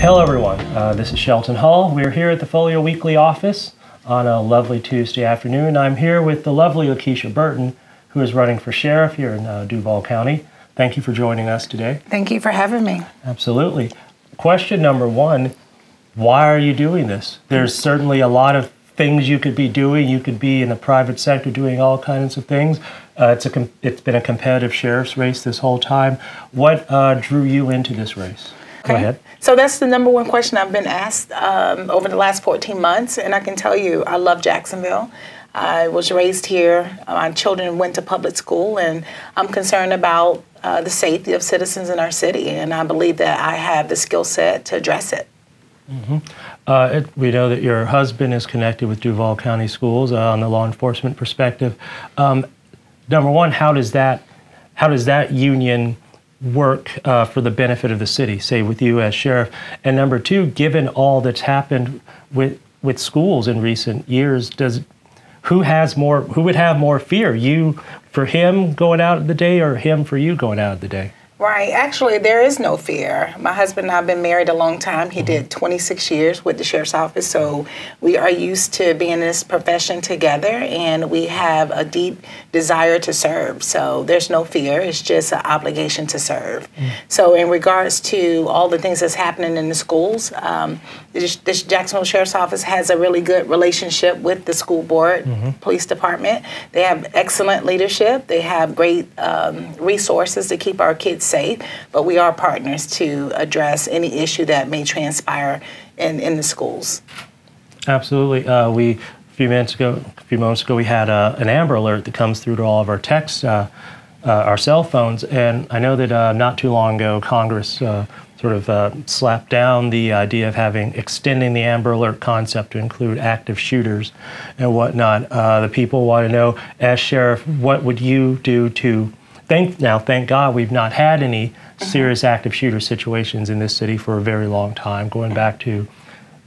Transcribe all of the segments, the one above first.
Hello everyone, this is Shelton Hall. We're here at the Folio Weekly office on a lovely Tuesday afternoon. I'm here with the lovely Lakesha Burton, who is running for sheriff here in Duval County. Thank you for joining us today. Thank you for having me. Absolutely. Question number one, why are you doing this? There's certainly a lot of things you could be doing. You could be in the private sector doing all kinds of things. It's been a competitive sheriff's race this whole time. What drew you into this race? Go ahead. So that's the number one question I've been asked over the last 14 months, and I can tell you I love Jacksonville. I was raised here. My children went to public school, and I'm concerned about the safety of citizens in our city, and I believe that I have the skill set to address it. Mm-hmm. We know that your husband is connected with Duval County Schools on the law enforcement perspective. Number one, how does that union work for the benefit of the city, say with you as sheriff? And number two, given all that's happened with schools in recent years, who would have more fear? You for him going out of the day, or him for you going out of the day? Right. Actually, there is no fear. My husband and I have been married a long time. He did 26 years with the sheriff's office, so we are used to being in this profession together, and we have a deep desire to serve. So there's no fear. It's just an obligation to serve. So in regards to all the things that's happening in the schools, this Jacksonville Sheriff's Office has a really good relationship with the school board, police department. They have excellent leadership. They have great resources to keep our kids safe, but we are partners to address any issue that may transpire in the schools. Absolutely. A few moments ago, we had an Amber Alert that comes through to all of our texts, our cell phones, and I know that not too long ago, Congress slapped down the idea of extending the Amber Alert concept to include active shooters and whatnot. The people want to know, as sheriff, what would you do to thank God we've not had any serious active shooter situations in this city for a very long time, going back to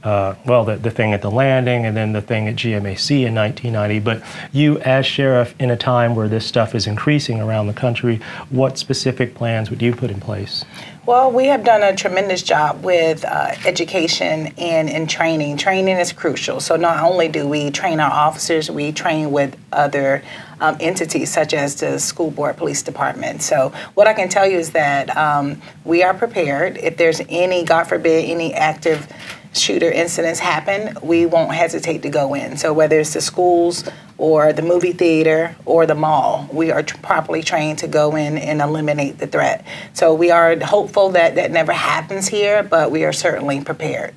the thing at the landing and then the thing at GMAC in 1990. But you, as sheriff, in a time where this stuff is increasing around the country, what specific plans would you put in place? Well, we have done a tremendous job with education and training. Training is crucial. So not only do we train our officers, we train with other entities such as the school board, police department. So what I can tell you is that we are prepared. If there's any, God forbid, any active shooter incidents happen, we won't hesitate to go in. So whether it's the schools or the movie theater or the mall, we are properly trained to go in and eliminate the threat. So we are hopeful that that never happens here, but we are certainly prepared.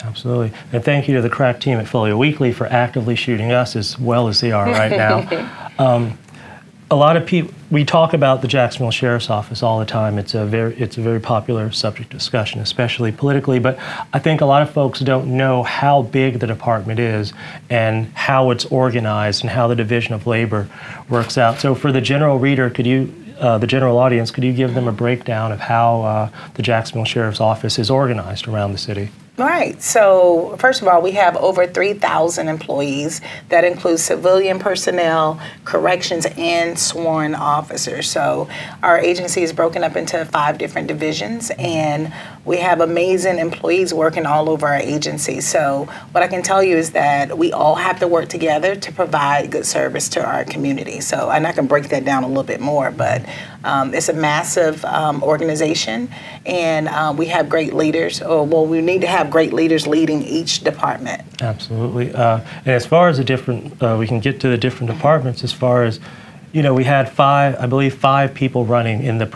Absolutely. And thank you to the crack team at Folio Weekly for actively shooting us as well as they are right now. A lot of people, we talk about the Jacksonville Sheriff's Office all the time. It's a very popular subject of discussion, especially politically, but I think a lot of folks don't know how big the department is and how it's organized and how the division of labor works out. So for the general reader, the general audience, could you give them a breakdown of how the Jacksonville Sheriff's Office is organized around the city? Right. So first of all, we have over 3,000 employees. That includes civilian personnel, corrections, and sworn officers. So our agency is broken up into 5 different divisions, and we have amazing employees working all over our agency. So what I can tell you is that we all have to work together to provide good service to our community. So, and I can break that down a little bit more, but it's a massive organization, and we have great leaders. We need to have great leaders leading each department. Absolutely. And as far as we can get to the different departments. As far as, we had 5 people running in the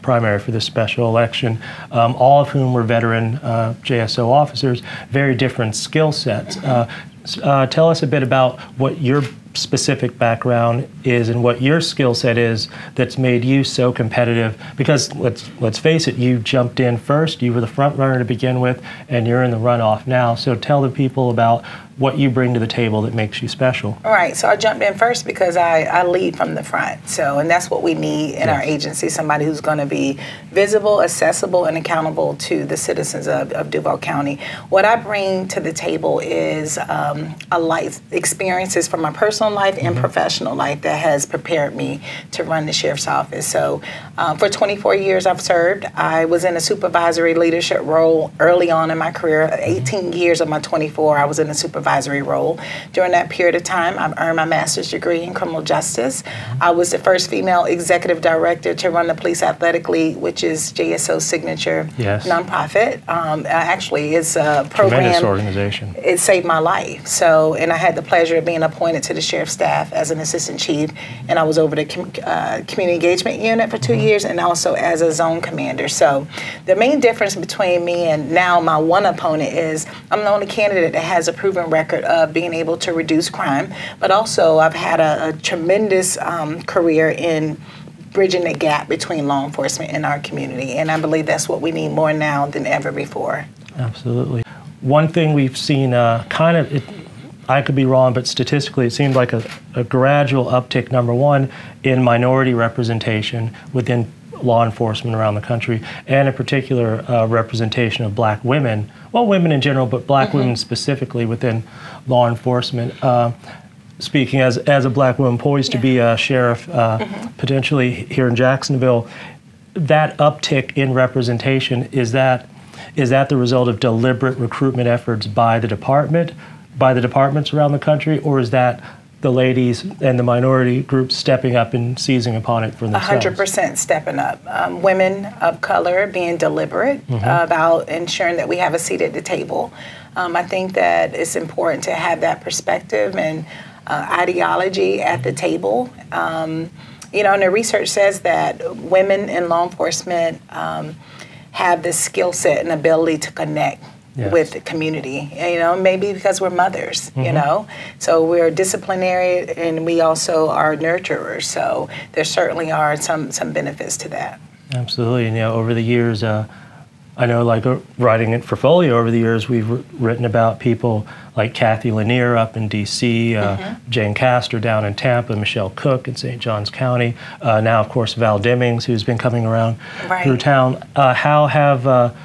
primary for this special election, all of whom were veteran JSO officers, very different skill sets. Tell us a bit about what your specific background is and what your skill set is that's made you so competitive, because let's face it, you jumped in first, you were the front runner to begin with, and you're in the runoff now. So tell the people about what you bring to the table that makes you special. All right, so I jumped in first because I lead from the front. So, and that's what we need in our agency, somebody who's going to be visible, accessible, and accountable to the citizens of Duval County. What I bring to the table is a life experiences from my personal personal life and professional life that has prepared me to run the sheriff's office. So for 24 years I've served. I was in a supervisory leadership role early on in my career. 18 years of my 24 I was in a supervisory role. During that period of time, I've earned my master's degree in criminal justice. I was the first female executive director to run the Police Athletic League, which is JSO's signature nonprofit. Actually, it's a program. Tremendous organization. It saved my life. So, and I had the pleasure of being appointed to the sheriff's staff as an assistant chief, and I was over the community engagement unit for 2 years, and also as a zone commander. So, the main difference between me and now my one opponent is I'm the only candidate that has a proven record of being able to reduce crime, but also I've had a tremendous career in bridging the gap between law enforcement and our community, and I believe that's what we need more now than ever before. Absolutely. One thing we've seen I could be wrong, but statistically it seemed like a gradual uptick, number one, in minority representation within law enforcement around the country, and in particular representation of black women, well, women in general, but black women specifically within law enforcement. Speaking as a black woman poised to be a sheriff potentially here in Jacksonville, that uptick in representation, is that the result of deliberate recruitment efforts by the departments around the country, or is that the ladies and the minority groups stepping up and seizing upon it for themselves? 100% stepping up. Women of color being deliberate about ensuring that we have a seat at the table. I think that it's important to have that perspective and ideology at the table. You know, and the research says that women in law enforcement have the skill set and ability to connect with the community, you know, maybe because we're mothers, you know, so we're disciplinary and we also are nurturers, so there certainly are some benefits to that. Absolutely. And, you know, over the years, I know, like writing it for Folio over the years, we've written about people like Kathy Lanier up in D.C., Jane Castor down in Tampa, Michelle Cook in St. Johns County, now, of course, Val Demings, who's been coming around through town. How have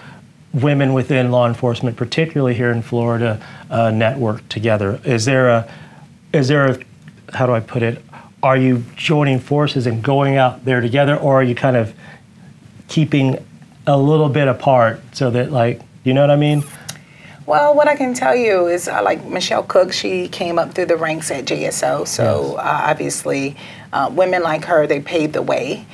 women within law enforcement, particularly here in Florida, networked together? Is there a, how do I put it, are you joining forces and going out there together, or are you kind of keeping a little bit apart so that, like, you know what I mean? Well, what I can tell you is, like Michelle Cook, she came up through the ranks at JSO, so obviously women like her, they paved the way.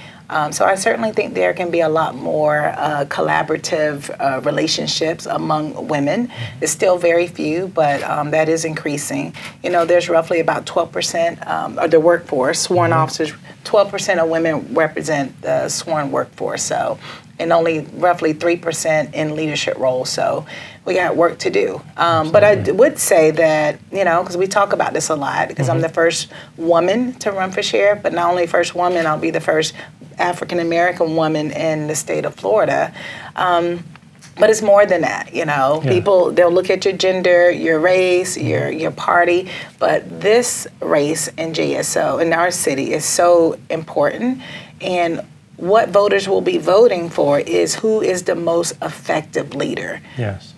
So I certainly think there can be a lot more collaborative relationships among women. It's still very few, but that is increasing. You know, there's roughly about 12% of the workforce, sworn officers, 12% of women represent the sworn workforce, so, and only roughly 3% in leadership roles, so we got work to do. But I would say that, you know, because we talk about this a lot, because I'm the first woman to run for sheriff, but not only first woman, I'll be the first African-American woman in the state of Florida. But it's more than that, you know. People, they'll look at your gender, your race, your party, but this race in JSO, in our city, is so important. And what voters will be voting for is who is the most effective leader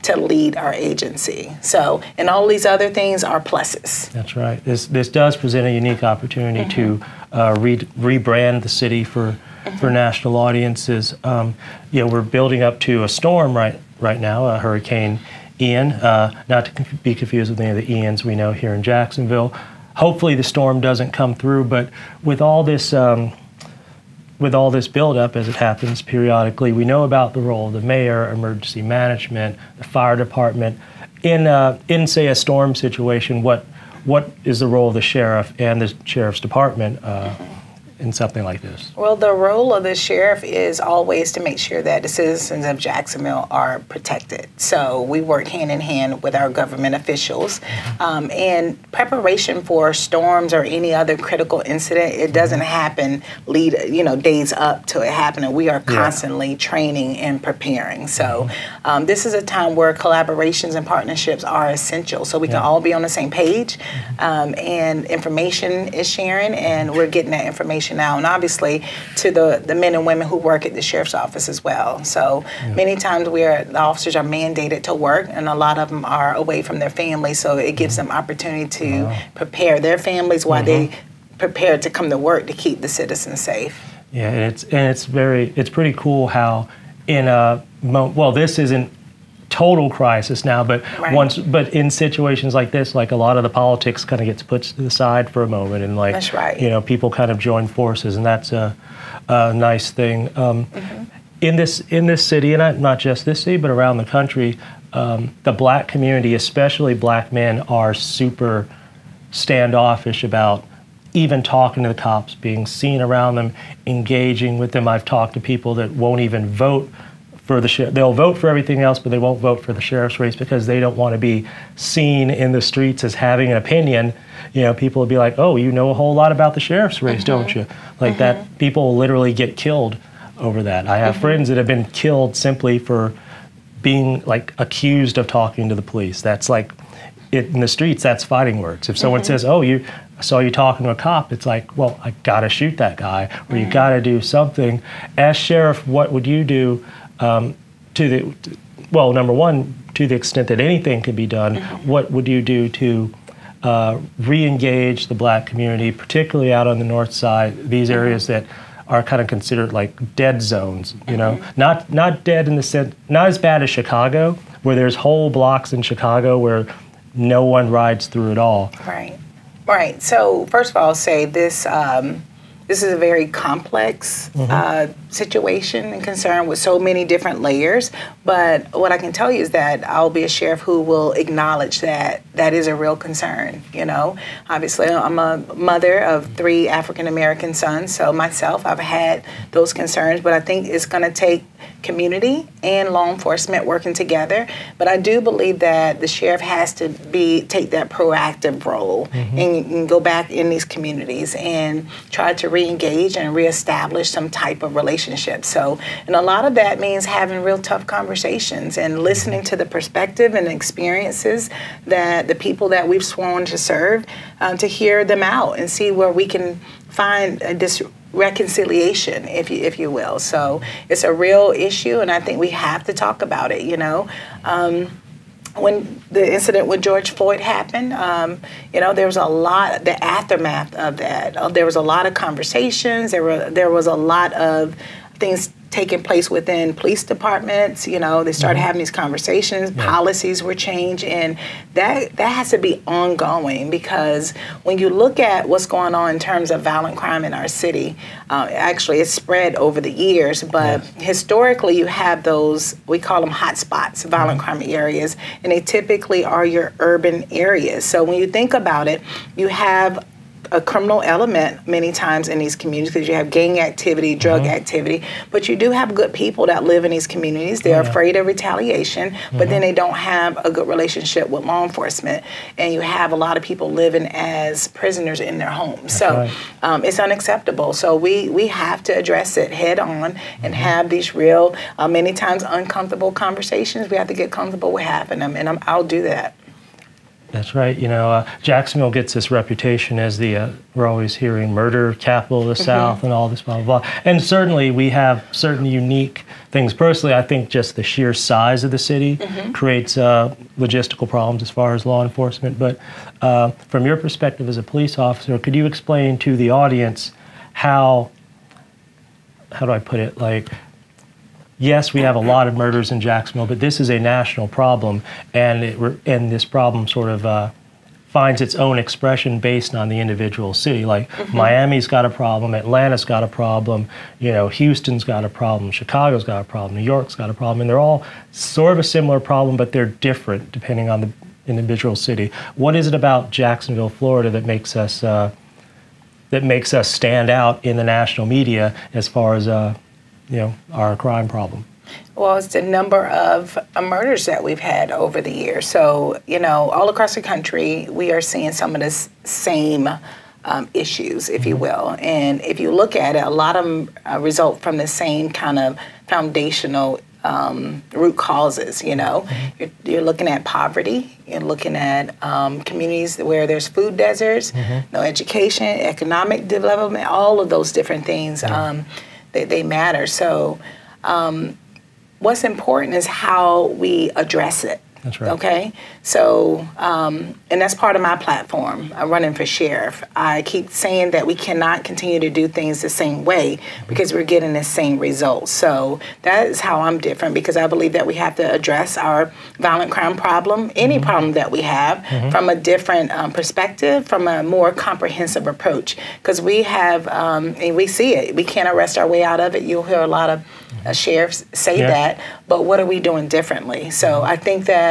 to lead our agency. So, and all these other things are pluses. That's right. This does present a unique opportunity to rebrand the city for national audiences. You know, we're building up to a storm right now, Hurricane Ian, not to be confused with any of the Ians we know here in Jacksonville. Hopefully the storm doesn't come through, but with all this buildup, as it happens periodically, we know about the role of the mayor, emergency management, the fire department. In say, a storm situation, what is the role of the sheriff and the sheriff's department in something like this? Well, the role of the sheriff is always to make sure that the citizens of Jacksonville are protected. So we work hand in hand with our government officials. And preparation for storms or any other critical incident, it doesn't happen days up to it happening. We are constantly training and preparing. So this is a time where collaborations and partnerships are essential, so we can all be on the same page, and information is sharing, and we're getting that information information out, and obviously to the men and women who work at the sheriff's office as well. So many times the officers are mandated to work, and a lot of them are away from their families, so it gives them opportunity to prepare their families while they prepare to come to work to keep the citizens safe. Yeah, and it's pretty cool how this isn't total crisis now, but but in situations like this, like a lot of the politics kind of gets put to the side for a moment, and like that's right. People kind of join forces, and that's a nice thing. In this city, and not just this city, but around the country, the black community, especially black men, are super standoffish about even talking to the cops, being seen around them, engaging with them. I've talked to people that won't even vote for the sheriff. They'll vote for everything else, but they won't vote for the sheriff's race because they don't want to be seen in the streets as having an opinion. People will be like, "Oh, you know a whole lot about the sheriff's race, don't you?" Like that. People will literally get killed over that. I have friends that have been killed simply for being like accused of talking to the police. That's like in the streets. That's fighting words. If someone says, "Oh, I saw you talking to a cop," it's like, well, I gotta shoot that guy, or you gotta do something. As sheriff, what would you do number one, to the extent that anything can be done, what would you do to re-engage the black community, particularly out on the north side, these areas that are kind of considered like dead zones, not dead in the sense, not as bad as Chicago, where there's whole blocks in Chicago where no one rides through at all. Right. So first of all, I'll say this. This is a very complex situation and concern with so many different layers. But what I can tell you is that I'll be a sheriff who will acknowledge that that is a real concern. Obviously, I'm a mother of 3 African-American sons. So myself, I've had those concerns. But I think it's going to take community and law enforcement working together. But I do believe that the sheriff has to take that proactive role and go back in these communities and try to re-engage and reestablish some type of relationship. So, and a lot of that means having real tough conversations and listening to the perspective and experiences that the people that we've sworn to serve, to hear them out and see where we can find this reconciliation, if you will. So it's a real issue, and I think we have to talk about it. When the incident with George Floyd happened, there was a lot, the aftermath of that. There was a lot of conversations. There was a lot of things taking place within police departments. They started having these conversations, policies were changed, and that has to be ongoing, because when you look at what's going on in terms of violent crime in our city, actually it's spread over the years, but historically you have those, we call them hot spots, violent crime areas, and they typically are your urban areas. So when you think about it, you have a criminal element many times in these communities, because you have gang activity, drug activity, but you do have good people that live in these communities. They're afraid of retaliation, but then they don't have a good relationship with law enforcement, and you have a lot of people living as prisoners in their homes. So it's unacceptable. So we have to address it head on and have these real, many times uncomfortable conversations. We have to get comfortable with having them, and I'll do that. That's right. Jacksonville gets this reputation as we're always hearing murder capital of the South and all this blah, blah, blah. And certainly we have certain unique things. Personally, I think just the sheer size of the city creates logistical problems as far as law enforcement. But from your perspective as a police officer, could you explain to the audience how do I put it, yes, we have a lot of murders in Jacksonville, but this is a national problem, and this problem sort of finds its own expression based on the individual city. Miami's got a problem, Atlanta's got a problem, Houston's got a problem, Chicago's got a problem, New York's got a problem, and they're all sort of a similar problem, but they're different depending on the individual city. What is it about Jacksonville, Florida, that makes us stand out in the national media as far as our crime problem? Well, it's the number of murders that we've had over the years. So, all across the country, we are seeing some of the same issues, if you will. And if you look at it, a lot of them result from the same kind of foundational root causes. You know, you're looking at poverty. You're looking at communities where there's food deserts, no education, economic development. All of those different things they matter. So what's important is how we address it. That's right. Okay, so and that's part of my platform. I'm running for sheriff. I keep saying that we cannot continue to do things the same way because we're getting the same results. So that is how I'm different, because I believe that we have to address our violent crime problem, any problem that we have, from a different perspective, from a more comprehensive approach. Because we have, and we see it, we can't arrest our way out of it. You'll hear a lot of sheriffs say that, but what are we doing differently? So I think that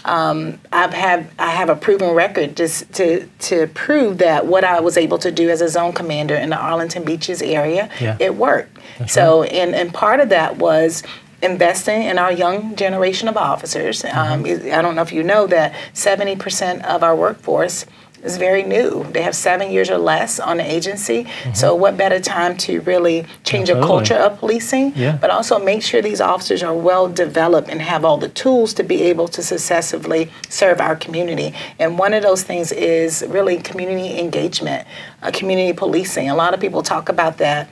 I have a proven record just to prove that what I was able to do as a zone commander in the Arlington Beaches area, it worked. That's right. And part of that was investing in our young generation of officers. I don't know if you know that 70% of our workforce is very new. They have 7 years or less on the agency. So what better time to really change a culture of policing, but also make sure these officers are well developed and have all the tools to be able to successfully serve our community. And one of those things is really community engagement, community policing. A lot of people talk about that.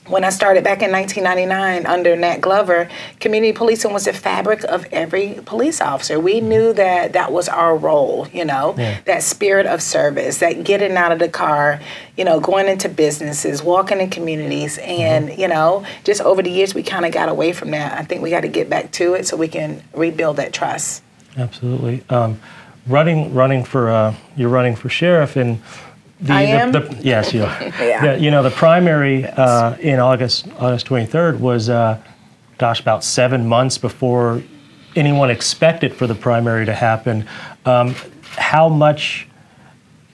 When I started back in 1999 under Nat Glover, community policing was the fabric of every police officer. We knew that that was our role, you know, that spirit of service, that getting out of the car, you know, going into businesses, walking in communities. And, you know, just over the years, we kind of got away from that. I think we got to get back to it so we can rebuild that trust. Absolutely. Running for sheriff, and yes, you are. You know, the primary in August 23rd was, about 7 months before anyone expected for the primary to happen. How much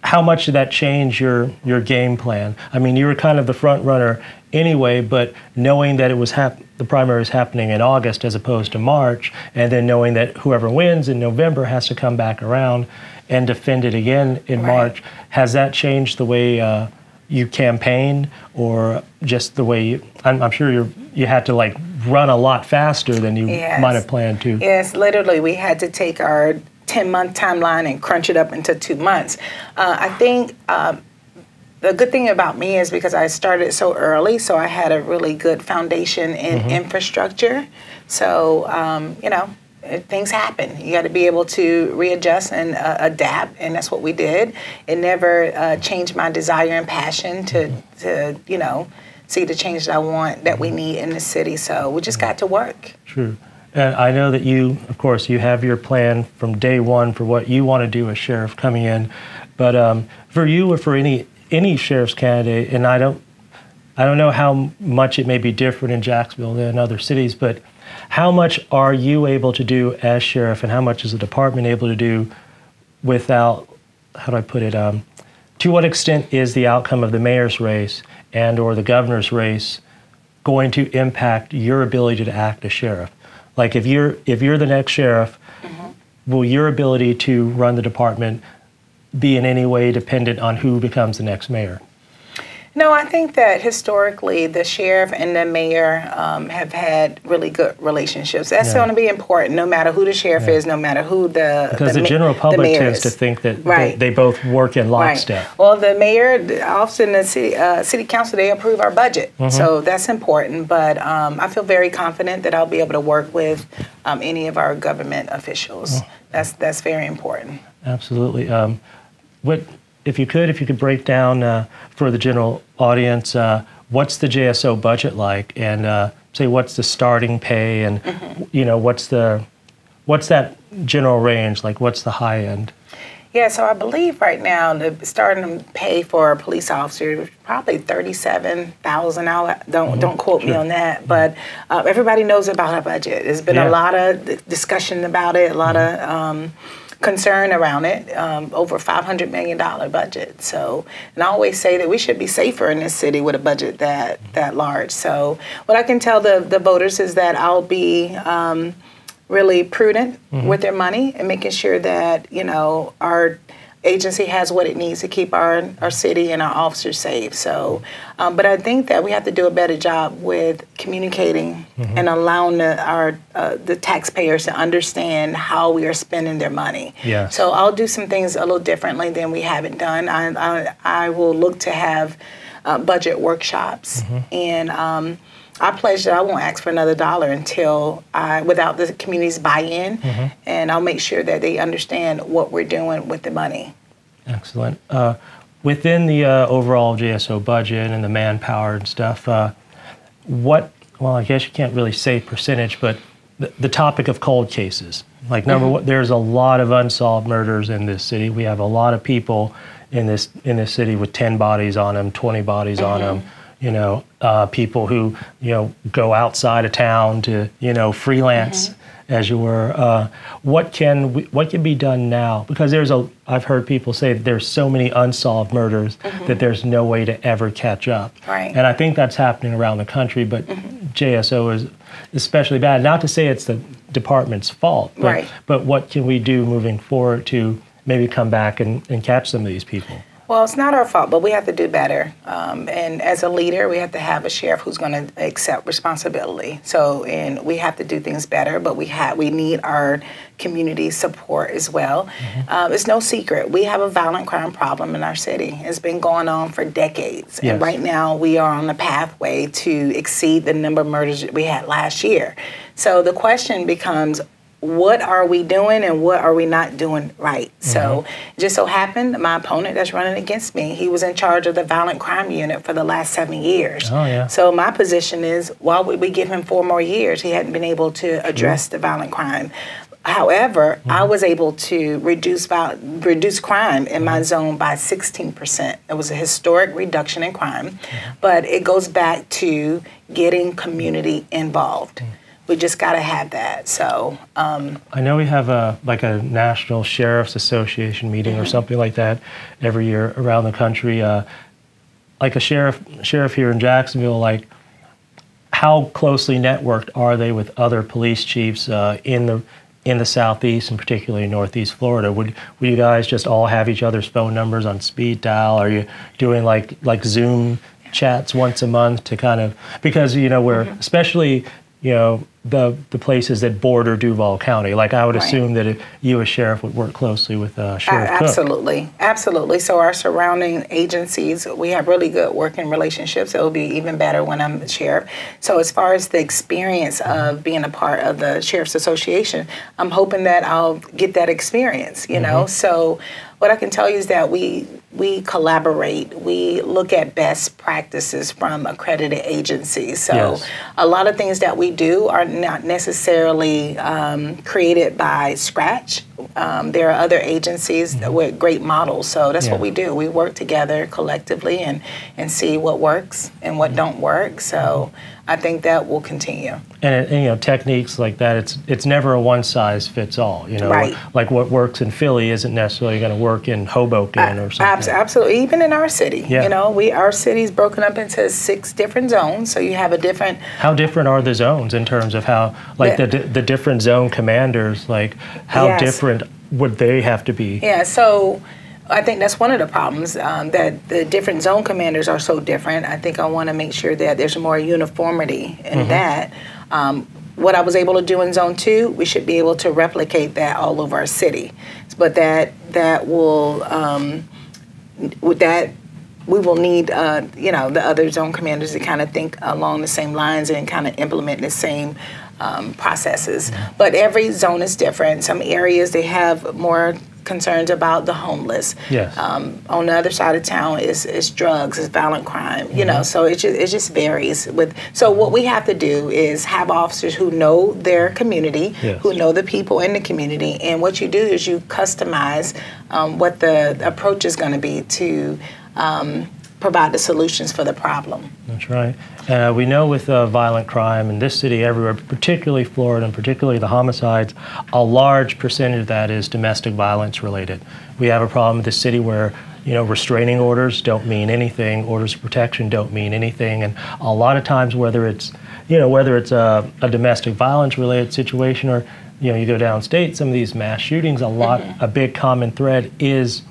did that change your game plan? I mean, you were kind of the front runner anyway, but knowing that it was the primary is happening in August as opposed to March, and then knowing that whoever wins in November has to come back around and defend it again in March, has that changed the way you campaign, or just the way I'm sure you had to like run a lot faster than you might have planned to? Yes, literally, we had to take our 10-month timeline and crunch it up into 2 months. I think the good thing about me is because I started so early, so I had a really good foundation in infrastructure. So, you know, things happen. You got to be able to readjust and adapt, and that's what we did. It never changed my desire and passion to you know, see the change that I want, that we need in the city. So we just got to work. True. And I know that you, of course, you have your plan from day one for what you want to do as sheriff coming in. But for you or for any sheriff's candidate, and I don't know how much it may be different in Jacksonville than other cities, but how much are you able to do as sheriff, and how much is the department able to do without, how do I put it, to what extent is the outcome of the mayor's race and or the governor's race going to impact your ability to act as sheriff? Like if you're the next sheriff, will your ability to run the department be in any way dependent on who becomes the next mayor? No, I think that historically the sheriff and the mayor have had really good relationships. That's going to be important, no matter who the sheriff is, no matter who because the general public tends to think that they both work in lockstep. Right. Well, the mayor, often the city council, they approve our budget, so that's important. But I feel very confident that I'll be able to work with any of our government officials. That's very important. Absolutely. If you could break down for the general audience, what's the JSO budget like, and say what's the starting pay, and you know what's that general range, like what's the high end? Yeah, so I believe right now the starting pay for a police officer is probably $37,000. Don't quote me on that, but everybody knows about our budget. There's been a lot of discussion about it, a lot of concern around it, over $500 million budget. So, and I always say that we should be safer in this city with a budget that large. So what I can tell the voters is that I'll be really prudent with their money and making sure that, you know, agency has what it needs to keep our city and our officers safe. So, but I think that we have to do a better job with communicating and allowing the taxpayers to understand how we are spending their money. Yeah. So I'll do some things a little differently than we haven't done. I will look to have budget workshops, and I pledge that I won't ask for another dollar until without the community's buy-in, and I'll make sure that they understand what we're doing with the money. Excellent. Within the overall JSO budget and the manpower and stuff, well, I guess you can't really say percentage, but the topic of cold cases. Like number one, there's a lot of unsolved murders in this city. We have a lot of people in this city with 10 bodies on them, 20 bodies on them. You know, people who, you know, go outside of town to, you know, freelance, as you were. What can be done now? Because I've heard people say that there's so many unsolved murders that there's no way to ever catch up. Right. And I think that's happening around the country, but JSO is especially bad. Not to say it's the department's fault, but what can we do moving forward to maybe come back and catch some of these people? Well, it's not our fault, but we have to do better. And as a leader, we have to have a sheriff who's going to accept responsibility. So, and we have to do things better, but we need our community support as well. It's no secret. We have a violent crime problem in our city. It's been going on for decades. Yes. And right now, we are on a pathway to exceed the number of murders that we had last year. So the question becomes, what are we doing and what are we not doing right? So it just so happened my opponent that's running against me, he was in charge of the violent crime unit for the last 7 years. Oh, yeah. So my position is, why would we give him 4 more years? He hadn't been able to address the violent crime. However, I was able to reduce crime in my zone by 16%. It was a historic reduction in crime, but it goes back to getting community involved. We just got to have that. So I know we have a National Sheriff's Association meeting or something like that every year around the country. Like a sheriff here in Jacksonville, like how closely networked are they with other police chiefs in the Southeast and particularly Northeast Florida? Would you guys just all have each other's phone numbers on speed dial? Are you doing like Zoom chats once a month to kind of, because you know we're especially, you know, the places that border Duval County. Like I would assume that you as sheriff would work closely with Sheriff Cook. Absolutely. So our surrounding agencies, we have really good working relationships. It will be even better when I'm the sheriff. So as far as the experience of being a part of the Sheriff's Association, I'm hoping that I'll get that experience, you know. So what I can tell you is that we collaborate. We look at best practices from accredited agencies. So a lot of things that we do are not necessarily created by scratch. There are other agencies with great models. So that's what we do. We work together collectively and see what works and what don't work. So I think that will continue. And you know, techniques like that, it's never a one size fits all. You know, like what works in Philly isn't necessarily going to work in Hoboken or something. Absolutely, even in our city. You know, our city's broken up into 6 different zones, so you have a different. How different are the zones in terms of how, like the different zone commanders, like how different would they have to be? Yeah, so I think that's one of the problems, that the different zone commanders are so different. I think I want to make sure that there's more uniformity in that. What I was able to do in Zone 2, we should be able to replicate that all over our city. But that will, we will need, you know, the other zone commanders to kind of think along the same lines and kind of implement the same processes. But every zone is different. Some areas, they have more concerns about the homeless. On the other side of town is drugs, is violent crime, you know, so it just varies. So what we have to do is have officers who know their community, who know the people in the community, and what you do is you customize what the approach is going to be to provide the solutions for the problem. That's right. We know with violent crime in this city, everywhere, particularly Florida and particularly the homicides, a large percentage of that is domestic violence related. We have a problem in this city where, you know, restraining orders don't mean anything, orders of protection don't mean anything, and a lot of times whether it's a domestic violence related situation or, you know, you go downstate, some of these mass shootings, a big common thread is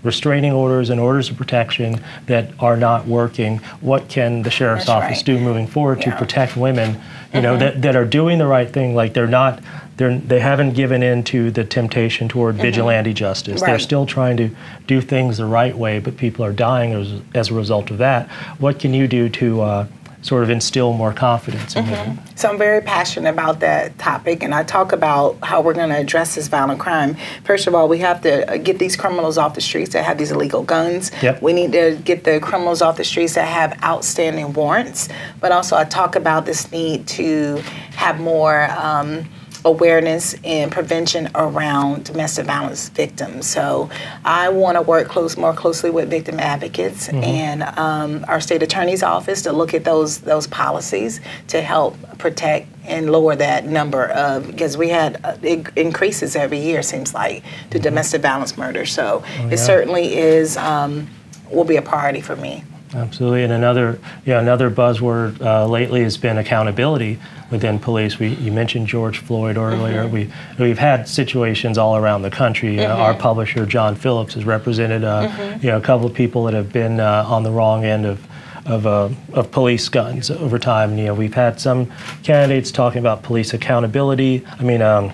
restraining orders and orders of protection that are not working. What can the sheriff's office do moving forward to protect women, you know, that are doing the right thing? Like they haven't given in to the temptation toward vigilante justice. They're still trying to do things the right way, but people are dying as a result of that. What can you do to sort of instill more confidence in women? So I'm very passionate about that topic, and I talk about how we're going to address this violent crime. First of all, we have to get these criminals off the streets that have these illegal guns. We need to get the criminals off the streets that have outstanding warrants. But also I talk about this need to have more awareness and prevention around domestic violence victims. So I want to work more closely with victim advocates and our state attorney's office to look at those policies to help protect and lower that number of, because we had it increases every year, seems like, to domestic violence murder. So it certainly is will be a priority for me. Absolutely, and another buzzword lately has been accountability within police. You mentioned George Floyd earlier. We've had situations all around the country. Our publisher John Phillips has represented a couple of people that have been on the wrong end of police guns over time. You know, we've had some candidates talking about police accountability. I mean, I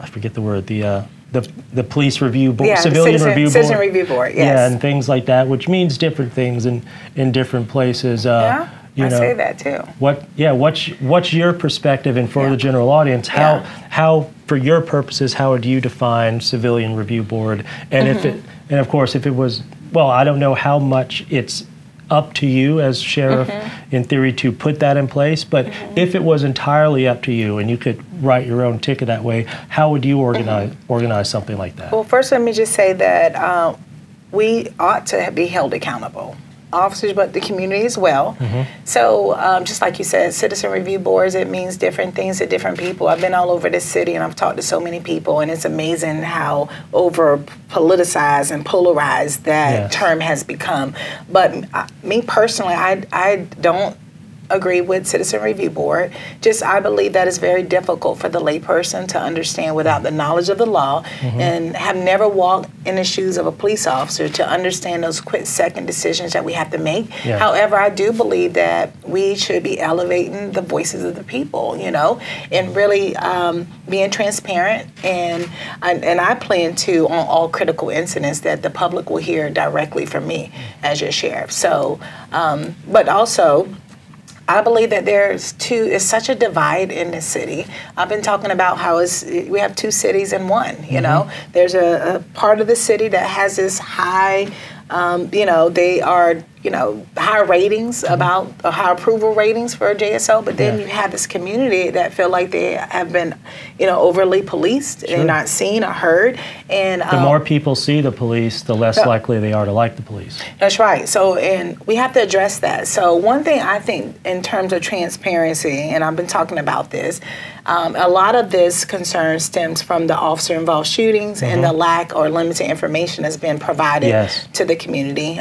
forget the word. The police review board, citizen review board, and things like that, which means different things in different places. I say that too. What's your perspective, and for the general audience, how for your purposes, how would you define civilian review board? And of course, if it was, well, I don't know how much it's up to you as sheriff in theory to put that in place, but if it was entirely up to you and you could write your own ticket that way, how would you organize something like that? Well, first let me just say that we ought to be held accountable. Officers, but the community as well. So just like you said, citizen review boards, it means different things to different people. I've been all over this city and I've talked to so many people, and it's amazing how over politicized and polarized that term has become. But me personally, I don't agree with citizen review board. I believe that it's very difficult for the layperson to understand without the knowledge of the law and have never walked in the shoes of a police officer to understand those quick second decisions that we have to make. However, I do believe that we should be elevating the voices of the people, you know, and really being transparent, and I plan to, on all critical incidents, that the public will hear directly from me as your sheriff. So, but also, I believe that it's such a divide in this city. I've been talking about how we have two cities in one, you know. There's a part of the city that has this high, they are, high ratings about, high approval ratings for JSO, but then you have this community that feel like they have been, overly policed and not seen or heard. And the more people see the police, the less likely they are to like the police. That's right. So, and we have to address that. So one thing I think in terms of transparency, and I've been talking about this, a lot of this concern stems from the officer-involved shootings and the lack or limited information that's been provided to the community.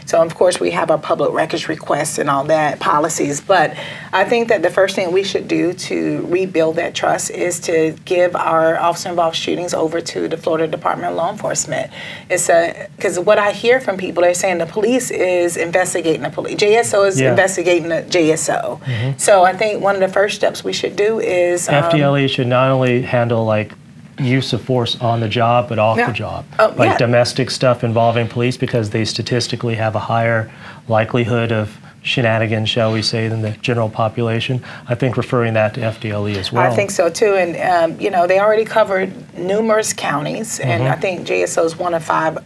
So, of course, we have our public records requests and all that, policies. But I think that the first thing we should do to rebuild that trust is to give our officer-involved shootings over to the Florida Department of Law Enforcement. Because what I hear from people, they're saying the police is investigating the police. JSO is investigating the JSO. So I think one of the first steps we should do is FDLE should not only handle use of force on the job, but off the job, domestic stuff involving police, because they statistically have a higher likelihood of shenanigans, shall we say, than the general population. I think referring that to FDLE as well. I think so too, and they already covered numerous counties, and I think JSO is one of 5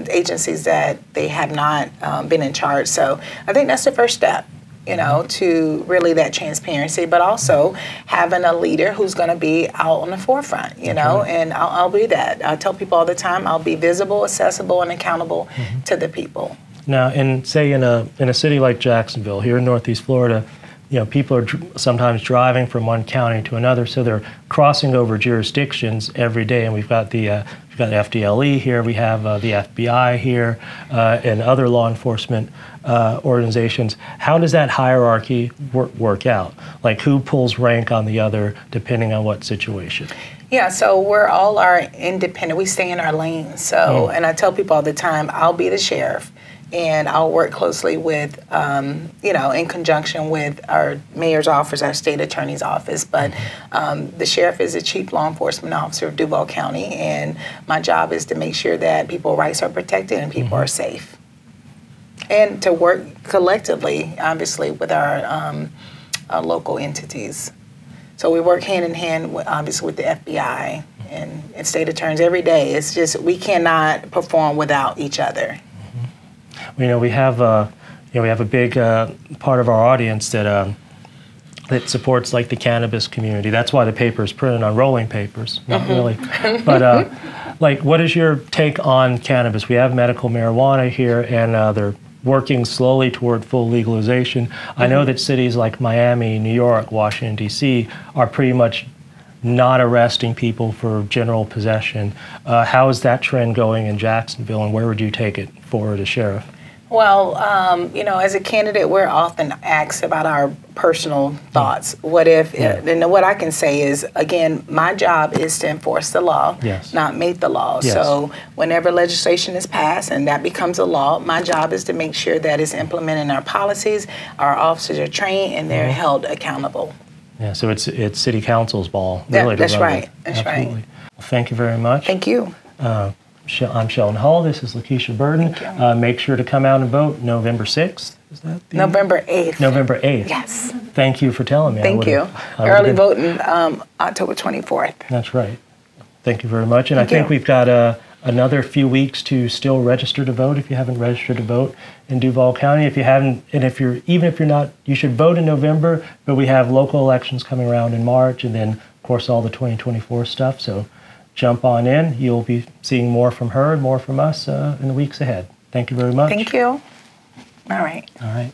agencies that they have not been in charge. So I think that's the first step, to really that transparency, but also having a leader who's going to be out on the forefront, and I'll be that. I tell people all the time, I'll be visible, accessible, and accountable to the people. Now, in a city like Jacksonville, here in Northeast Florida, people are sometimes driving from one county to another, so they're crossing over jurisdictions every day. And we've got the FDLE here, we have the FBI here, and other law enforcement organizations. How does that hierarchy work out? Like, who pulls rank on the other depending on what situation? Yeah, so we're all are independent. We stay in our lane. So, and I tell people all the time, I'll be the sheriff, and I'll work closely with, in conjunction with our mayor's office, our state attorney's office. But the sheriff is the chief law enforcement officer of Duval County, and my job is to make sure that people's rights are protected and people are safe. And to work collectively, obviously, with our local entities. So we work hand in hand, obviously, with the FBI and state attorneys every day. It's just we cannot perform without each other. We have a big part of our audience that supports like the cannabis community. That's why the paper is printed on rolling papers, not really. But like, what is your take on cannabis? We have medical marijuana here, and they're working slowly toward full legalization. I know that cities like Miami, New York, Washington, D.C. are pretty much not arresting people for general possession. How is that trend going in Jacksonville, and where would you take it forward as sheriff? Well, as a candidate, we're often asked about our personal thoughts. What if, and what I can say is, again, my job is to enforce the law, not make the law. Yes. So whenever legislation is passed and that becomes a law, my job is to make sure that it's implemented in our policies, our officers are trained, and they're held accountable. Yeah, so it's City Council's ball, really. That's right. That's Absolutely. right. Well, thank you very much. Thank you. I'm Shelton Hall. This is Lakesha Burton. Make sure to come out and vote November 6th. Is that November 8th. November 8th. Yes. Thank you for telling me. Thank you. Early voting, October 24th. That's right. Thank you very much. And I think we've got another few weeks to still register to vote if you haven't registered to vote in Duval County. If you haven't, and even if you're not, you should vote in November, but we have local elections coming around in March, and then, of course, all the 2024 stuff. So jump on in. You'll be seeing more from her and more from us in the weeks ahead. Thank you very much. Thank you. All right. All right.